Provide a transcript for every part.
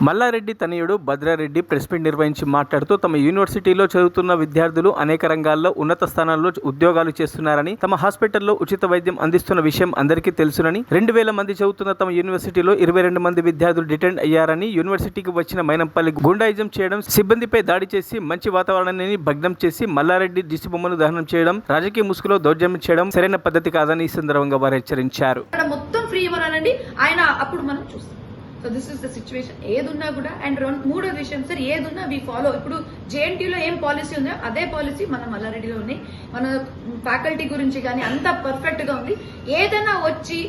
మల్లారెడ్డి తనయుడు Bhadra Reddy press meet నిర్వహించి మాట్లాడుతూ తమ యూనివర్సిటీలో చదువుతున్న విద్యార్థులు అనేక రంగాల్లో ఉన్నత స్థానాల్లో ఉద్యోగాలు చేస్తున్నారని, తమ హాస్పిటల్లో ఉచిత వైద్యం అందిస్తున్న విషయం అందరికీ తెలుసునని, 2000 మంది చదువుతున్న తమ యూనివర్సిటీలో 22 మంది విద్యార్థులు డిటెండ్ అయ్యారని, యూనివర్సిటీకి వచ్చిన మైనంపల్లి గుండాయిజం చేయడం, సిబ్బందిపై దాడి చేసి మంచి వాతావరణాన్ని భగ్నం చేసి మల్లారెడ్డి దిశబొమ్మను దహనం చేయడం, రాజకీయ ముసుగులో దౌర్జన్యం చేయడం సరైన పద్ధతి కాదని ఈ సందర్భంగా వారు హెచ్చరించారు. మొత్తం ఫ్రీ ఇవ్వాలనండి ఆయన, అప్పుడు మనం చూస్తాం. So this is the situation. ఏదున్నా కూడా అండ్ మూడో విషయం సార్, ఏదున్నా వి ఫాలో. ఇప్పుడు జేఎన్టీలో ఏం పాలసీ ఉందో అదే పాలసీ మన మల్లారెడ్డిలో ఉన్నాయి. మన ఫ్యాకల్టీ గురించి కానీ అంత పర్ఫెక్ట్ గా ఉంది. ఏదైనా వచ్చి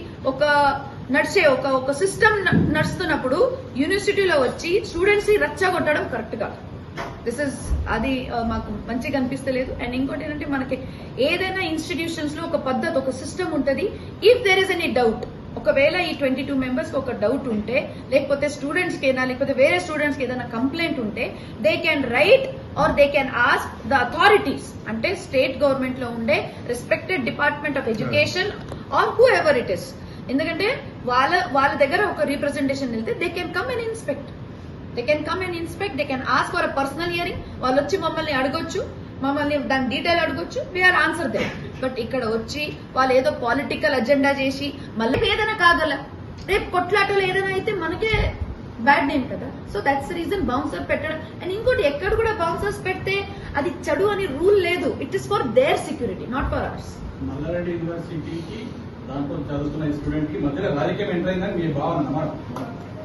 నడిచే ఒక సిస్టమ్ నడుస్తున్నప్పుడు యూనివర్సిటీలో వచ్చి స్టూడెంట్స్ ని రచ్చగొట్టడం కరెక్ట్ గా అది మాకు మంచిగా అనిపిస్తలేదు. అండ్ ఇంకోటి ఏంటంటే మనకి ఏదైనా ఇన్స్టిట్యూషన్స్ లో ఒక పద్ధతి, ఒక సిస్టమ్ ఉంటుంది. If there is any doubt, ఒకవేళ ఈ 22 మెంబర్స్ కి ఒక డౌట్ ఉంటే, లేకపోతే స్టూడెంట్స్ కి లేకపోతే వేరే స్టూడెంట్స్ కి ఏదైనా కంప్లైంట్ ఉంటే, they can write are they can ask the authorities, అంటే స్టేట్ గవర్నమెంట్ లో ఉండే respected department of education or who ever it is. ఎందుకంటే వాళ్ళ దగ్గర ఒక రిప్రజెంటేషన్ వెళ్తే they can come and inspect. They can ask for a personal hearing. వాళ్ళు వచ్చి మమ్మల్ని అడగొచ్చు, మమ్మల్ని దాని డీటెయిల్ అడగొచ్చు, వీఆర్ ఆన్సర్ దే. బట్ ఇక్కడ వచ్చి వాళ్ళు ఏదో పొలిటికల్ అజెండా చేసి మళ్ళీ ఏదైనా కాగల, రేపు కొట్లాటలు ఏదైనా అయితే మనకే బ్యాడ్ నేమ్ కదా. సో దట్స్ రీజన్ బౌన్సర్ పెట్టడం. అండ్ ఇంకోటి, ఎక్కడ కూడా బౌన్సర్స్ పెడితే అది చెడు అని రూల్ లేదు. It is for there security, not for ours. Mallareddy యూనివర్సిటీకి దాంట్లో చదువుతున్న స్టూడెంట్ కి మధ్యలో రాజకీయం ఎంటర్ అయిందని మీ భావన అన్నమాట.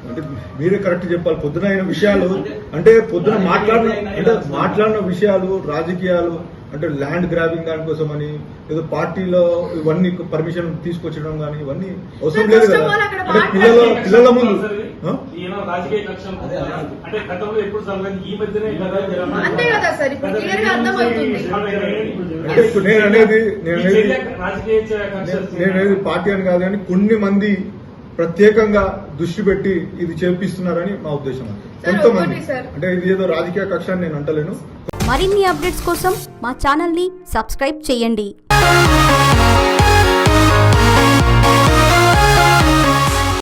అంటే మీరే కరెక్ట్ చెప్పాలి. పొద్దున అయిన విషయాలు అంటే పొద్దున మాట్లాడిన విషయాలు రాజకీయాలు, అంటే ల్యాండ్ గ్రాబింగ్ దానికోసం అని ఏదో పార్టీలో ఇవన్నీ పర్మిషన్ తీసుకొచ్చడం కానీ ఇవన్నీ అవసరం లేదు కదా. అంటే పిల్లల ముందు అంటే ఇప్పుడు నేననేది పార్టీ అని కాదు, కానీ కొన్ని మంది ప్రత్యేకంగా దృష్టి పెట్టి ఇది చేపిస్తున్నారని మా ఉద్దేశం. కొంతమంది అంటే ఇది ఏదో రాజకీయ కక్ష అని నేను అంటలేను. మరిన్ని అప్డేట్స్ కోసం మా ఛానల్ ని సబ్స్క్రైబ్ చేయండి.